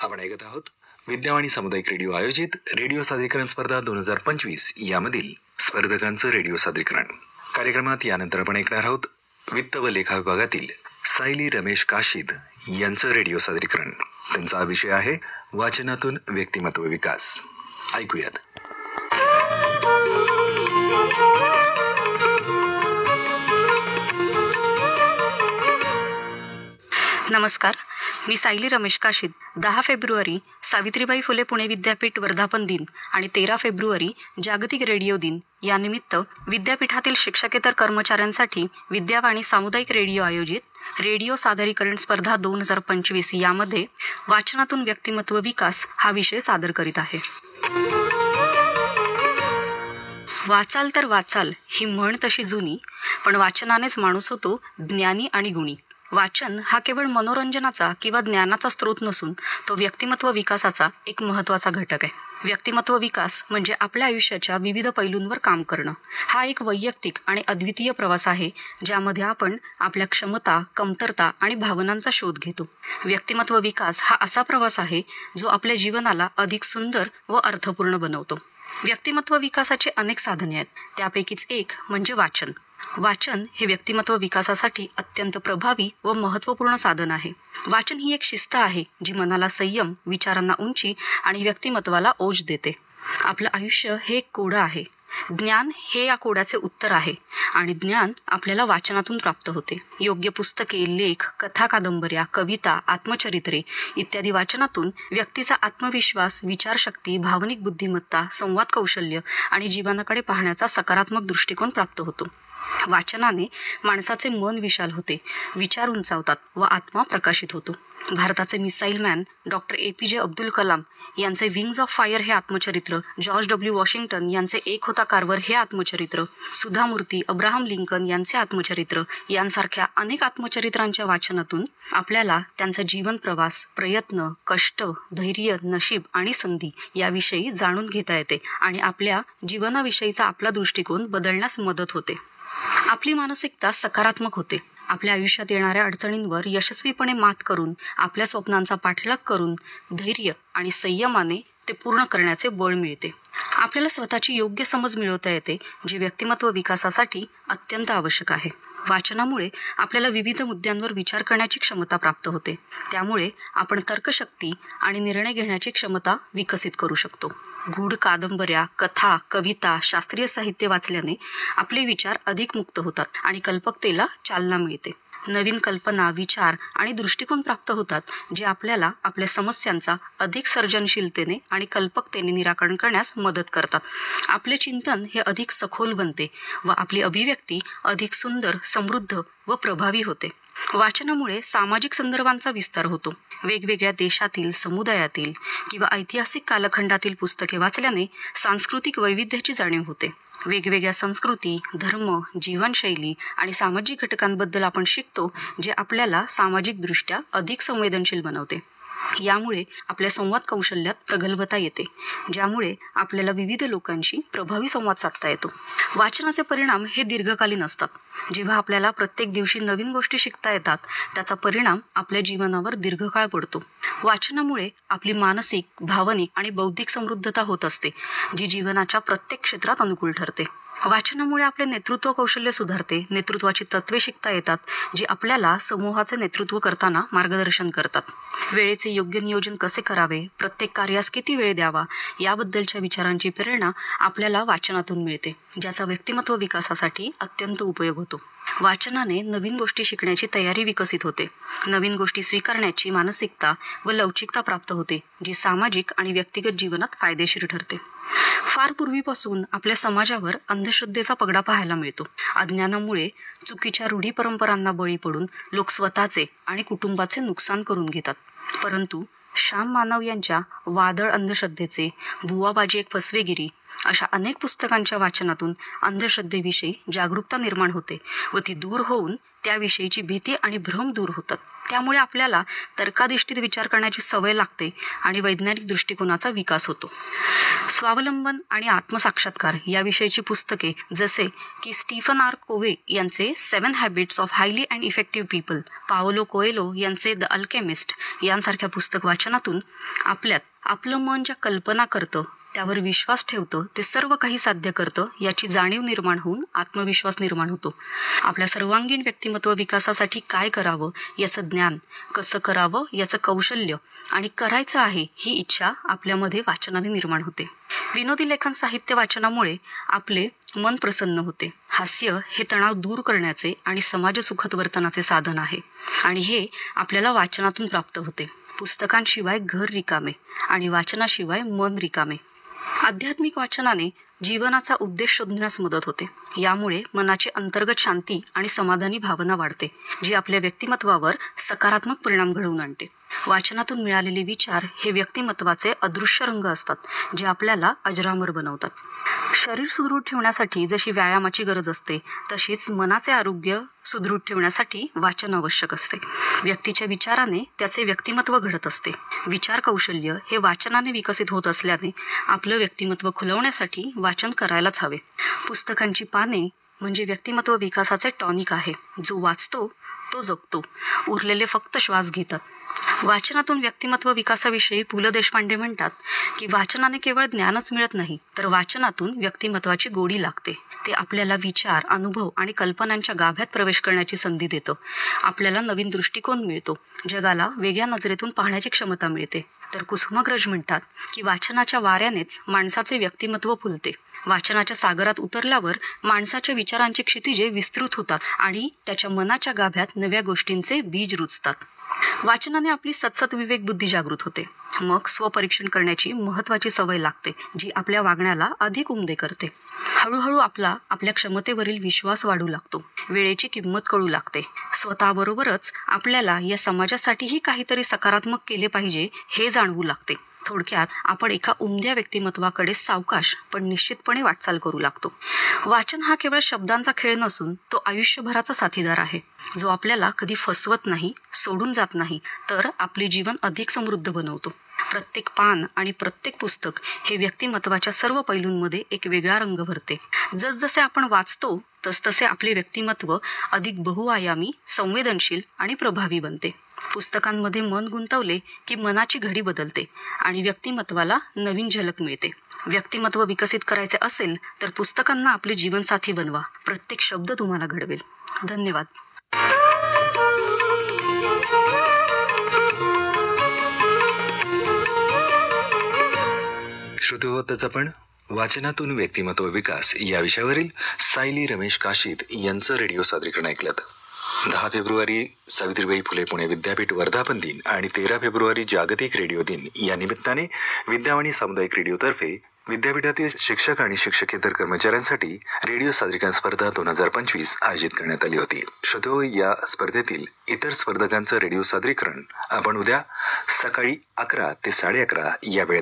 आपण ऐकत आहोत विद्यावाणी सामुदायिक रेडिओ आयोजित रेडिओ सादरीकरण स्पर्धा 2025 यामधील स्पर्धकांचं रेडिओ सादरीकरण. कार्यक्रमात यानंतर आपण ऐकणार आहोत वित्त व लेखा विभागातील सायली रमेश काशीद यांचं रेडिओ सादरीकरण. त्यांचा विषय आहे वाचनातून व्यक्तिमत्व विकास. ऐकूयात. नमस्कार, मी सायली रमेश काशीद. 10 फेब्रुवारी सावित्रीबाई फुले पुणे विद्यापीठ वर्धापन दिन आणि 13 फेब्रुवारी जागतिक रेडिओ दिन यानिमित्त विद्यापीठातील शिक्षकेतर कर्मचाऱ्यांसाठी विद्यावाणी सामुदायिक रेडिओ आयोजित रेडिओ सादरीकरण स्पर्धा 2025 यामध्ये वाचनातून व्यक्तिमत्व विकास हा विषय सादर करीत आहे. वाचाल तर वाचाल ही म्हण तशी जुनी, पण वाचनानेच माणूस होतो ज्ञानी आणि गुणी. वाचन हा केवळ मनोरंजनाचा किंवा ज्ञानाचा स्रोत नसून तो व्यक्तिमत्व विकासाचा एक महत्त्वाचा घटक आहे. व्यक्तिमत्व विकास म्हणजे आपल्या आयुष्याच्या विविध पैलूंवर काम करणं. हा एक वैयक्तिक आणि अद्वितीय प्रवास आहे, ज्यामध्ये आपण आपल्या क्षमता, कमतरता आणि भावनांचा शोध घेतो. व्यक्तिमत्व विकास हा असा प्रवास आहे जो आपल्या जीवनाला अधिक सुंदर व अर्थपूर्ण बनवतो. व्यक्तिमत्व विकासाचे अनेक साधने आहेत, त्यापैकीच एक म्हणजे वाचन. वाचन हे व्यक्तिमत्व विकासासाठी अत्यंत प्रभावी व महत्त्वपूर्ण साधन आहे. वाचन ही एक शिस्त आहे जी मनाला संयम, विचारांना उंची आणि व्यक्तिमत्वाला ओज देते. आपलं आयुष्य हे एक कोडं आहे. ज्ञान हे या कोड्याचे उत्तर आहे आणि ज्ञान आपल्याला वाचनातून प्राप्त होते. योग्य पुस्तके, लेख, कथा, कादंबऱ्या, कविता, आत्मचरित्रे इत्यादी वाचनातून व्यक्तीचा आत्मविश्वास, विचारशक्ती, भावनिक बुद्धिमत्ता, संवाद कौशल्य आणि जीवनाकडे पाहण्याचा सकारात्मक दृष्टिकोन प्राप्त होतो. वाचनाने माणसाचे मन विशाल होते, विचार उंचावतात व आत्मा प्रकाशित होतो. भारताचे missile man doctor APJ Abdul Kalam यांचे विंग्ज ऑफ फायर हे आत्मचरित्र, जॉर्ज W वॉशिंग्टन यांचे एक होता कारवर हे आत्मचरित्र, सुधा मूर्ती, अब्राहम लिंकन यांचे आत्मचरित्र यांसारख्या अनेक आत्मचरित्रांच्या वाचनातून आपल्याला त्यांचा जीवन प्रवास, प्रयत्न, कष्ट, धैर्य, नशीब आणि संधी याविषयी जाणून घेता येते आणि आपल्या जीवनाविषयीचा आपला दृष्टिकोन बदलण्यास मदत होते. आपली मानसिकता सकारात्मक होते. आपल्या आयुष्यात येणाऱ्या अडचणींवर यशस्वीपणे मात करून, आपल्या स्वप्नांचा पाठलाग करून धैर्य आणि संयमाने ते पूर्ण करण्याचे बळ मिळते. आपल्याला स्वतःची योग्य समज मिळवता येते, जे व्यक्तिमत्व विकासासाठी अत्यंत आवश्यक आहे. वाचनामुळे आपल्याला विविध मुद्द्यांवर विचार करण्याची क्षमता प्राप्त होते. त्यामुळे आपण तर्कशक्ती आणि निर्णय घेण्याची क्षमता विकसित करू शकतो. गूढ कादंबऱ्या, कथा, कविता, शास्त्रीय साहित्य वाचल्याने आपले विचार अधिक मुक्त होतात आणि कल्पकतेला चालना मिळते. नवीन कल्पना, विचार आणि दृष्टिकोन प्राप्त होतात, जे आपल्याला आपल्या समस्यांचा अधिक सर्जनशीलतेने आणि कल्पकतेने निराकरण करण्यास मदत करतात. आपले चिंतन हे अधिक सखोल बनते व आपली अभिव्यक्ती अधिक सुंदर, समृद्ध व प्रभावी होते. वाचनामुळे सामाजिक संदर्भांचा विस्तार होतो. वेगवेगळ्या देशातील, समुदायातील किंवा ऐतिहासिक कालखंडातील पुस्तके वाचल्याने सांस्कृतिक वैविध्याची जाणीव होते. वेगवेगळ्या संस्कृती, धर्म, जीवनशैली आणि सामाजिक घटकांबद्दल आपण शिकतो, जे आपल्याला सामाजिकदृष्ट्या अधिक संवेदनशील बनवते. यामुळे आपल्या संवाद कौशल्यात प्रगल्भता येते, ज्यामुळे आपल्याला विविध लोकांशी प्रभावी संवाद साधता येतो. वाचनाचे परिणाम हे दीर्घकालीन असतात. जेव्हा आपल्याला प्रत्येक दिवशी नवीन गोष्टी शिकता येतात, त्याचा परिणाम आपल्या जीवनावर दीर्घकाळ पडतो. वाचनामुळे आपली मानसिक, भावनिक आणि बौद्धिक समृद्धता होत असते, जी जीवनाच्या प्रत्येक क्षेत्रात अनुकूल ठरते. वाचनामुळे आपले नेतृत्व कौशल्य सुधारते. नेतृत्वाची तत्त्वे शिकता येतात, जी आपल्याला समूहाचे नेतृत्व करताना मार्गदर्शन करतात. वेळेचे योग्य नियोजन कसे करावे, प्रत्येक कार्यास किती वेळ द्यावा याबद्दलच्या विचारांची प्रेरणा आपल्याला वाचनातून मिळते, ज्याचा व्यक्तिमत्व विकासासाठी अत्यंत उपयोग होतो. वाचनाने नवीन गोष्टी शिकण्याची तयारी विकसित होते. नवीन गोष्टी स्वीकारण्याची मानसिकता व लवचिकता प्राप्त होते, जी सामाजिक आणि व्यक्तिगत जीवनात फायदेशीर ठरते. फार पूर्वीपासून आपल्या समाजावर अंधश्रद्धेचा पगडा पाहायला मिळतो. अज्ञानामुळे चुकीच्या रूढी परंपरांना बळी पडून लोक स्वतःचे आणि कुटुंबाचे नुकसान करून घेतात. परंतु श्याम मानव यांच्या वादळ अंधश्रद्धेचे, बुवाबाजी एक फसवेगिरी अशा अनेक पुस्तकांच्या वाचनातून अंधश्रद्धेविषयी जागरूकता निर्माण होते व ती दूर होऊन त्याविषयीची भीती आणि भ्रम दूर होतात. त्यामुळे आपल्याला तर्काधिष्ठित विचार करण्याची सवय लागते आणि वैज्ञानिक दृष्टिकोनाचा विकास होतो. स्वावलंबन आणि आत्मसाक्षात्कार याविषयीची पुस्तके जसे की स्टीफन आर कोव्हे यांचे 7 habits of highly and effective people, Paolo Coelho यांचे द अल्केमिस्ट यांसारख्या पुस्तक वाचनातून आपल्यात आपलं मन ज्या कल्पना करतं, त्यावर विश्वास ठेवतं, ते सर्व काही साध्य करतं याची जाणीव निर्माण होऊन आत्मविश्वास निर्माण होतो. आपल्या सर्वांगीण व्यक्तिमत्व विकासासाठी काय करावं याचं ज्ञान, कसं करावं याचं कौशल्य आणि करायचं आहे ही इच्छा आपल्यामध्ये वाचनाने निर्माण होते. विनोदी लेखन साहित्य वाचनामुळे आपले मन प्रसन्न होते. हास्य हे तणाव दूर करण्याचे आणि समाजसुखद वर्तनाचे साधन आहे आणि हे आपल्याला वाचनातून प्राप्त होते. पुस्तकांशिवाय घर रिकामे आणि वाचनाशिवाय मन रिकामे. आध्यात्मिक वाचनाने जीवनाचा उद्देश शोधण्यास मदत होते. यामुळे मनाची अंतर्गत शांती आणि समाधानी भावना वाढते, जी आपल्या व्यक्तिमत्वावर सकारात्मक परिणाम घडवून आणते. वाचनातून मिळालेले विचार हे व्यक्तिमत्वाचे अदृश्य रंग असतात, जे आपल्याला अजरामर बनवतात. शरीर सुदृढ ठेवण्यासाठी जशी व्यायामाची गरज असते, तशीच मनाचे आरोग्य सुदृढ ठेवण्यासाठी वाचन आवश्यक असते. व्यक्तीच्या विचाराने त्याचे व्यक्तिमत्व घडत असते. विचार कौशल्य हे वाचनाने विकसित होत असल्याने आपलं व्यक्तिमत्व खुलवण्यासाठी वाचन करायलाच हवे. पुस्तकांची पाने म्हणजे व्यक्तिमत्व विकासाचे टॉनिक आहे. जो वाचतो तो जगतो, उरलेले फक्त श्वास घेतात. वाचनातून व्यक्तिमत्व विकासाविषयी पु ल देशपांडे म्हणतात की वाचनाने केवळ ज्ञानच मिळत नाही, तर वाचनातून व्यक्तिमत्वाची गोडी लागते. ते आपल्याला विचार, अनुभव आणि कल्पनांच्या गाभ्यात प्रवेश करण्याची संधी देतं. आपल्याला नवीन दृष्टिकोन मिळतो, जगाला वेगळ्या नजरेतून पाहण्याची क्षमता मिळते. तर कुसुमाग्रज म्हणतात की वाचनाच्या वाऱ्यानेच माणसाचे व्यक्तिमत्व फुलते. वाचनाच्या सागरात उतरल्यावर माणसाच्या विचारांची क्षितिजे विस्तृत होतात आणि त्याच्या मनाच्या गाभ्यात नव्या गोष्टींचे बीज रुजतात. वाचनाने आपली सतसत विवेक बुद्धी जागृत होते. मग स्वपरीक्षण करण्याची महत्त्वाची सवय लागते, जी आपल्या वागण्याला अधिक उमदे करते. हळूहळू आपल्या क्षमतेवरील विश्वास वाढू लागतो. वेळेची किंमत कळू लागते. स्वतःबरोबरच आपल्याला या समाजासाठीही काहीतरी सकारात्मक केले पाहिजे हे जाणवू लागते. थोडक्यात आपण एका उमद्या व्यक्तिमत्वाकडे सावकाश पण निश्चितपणे वाटचाल करू लागतो. वाचन हा केवळ शब्दांचा खेळ नसून तो आयुष्यभराचा साथीदार आहे, जो आपल्याला कधी फसवत नाही, सोडून जात नाही, तर आपले जीवन अधिक समृद्ध बनवतो. प्रत्येक पान आणि प्रत्येक पुस्तक हे व्यक्तिमत्वाच्या सर्व पैलूंमध्ये एक वेगळा रंग भरते. जसजसे आपण वाचतो तसतसे आपले व्यक्तिमत्व अधिक बहुआयामी, संवेदनशील आणि प्रभावी बनते. पुस्तकांमध्ये मन गुंतवले की मनाची घडी बदलते आणि व्यक्तिमत्वाला नवीन झलक मिळते. व्यक्तिमत्व विकसित करायचे असेल तर पुस्तकांना आपले जीवनसाथी बनवा. प्रत्येक शब्द तुम्हाला घडवेल. धन्यवाद. श्रोतेहोतच आपण वाचनातून व्यक्तिमत्व विकास या विषयावरील सायली रमेश काशीद यांचं रेडिओ सादरीकरण ऐकलं. 10 फेब्रुवारी सावित्रीबाई फुले पुणे विद्यापीठ वर्धापन दिन आणि 13 फेब्रुवारी जागतिक रेडिओ दिन या निमित्ताने विद्यावाणी सामुदायिक रेडिओतर्फे विद्यापीठातील शिक्षक आणि शिक्षकेतर कर्मचाऱ्यांसाठी रेडिओ सादरीकरण स्पर्धा 2025 आयोजित करण्यात आली होती. श्रोतो, या स्पर्धेतील इतर स्पर्धकांचं रेडिओ सादरीकरण आपण उद्या सकाळी 11 ते 11:30 या वेळेत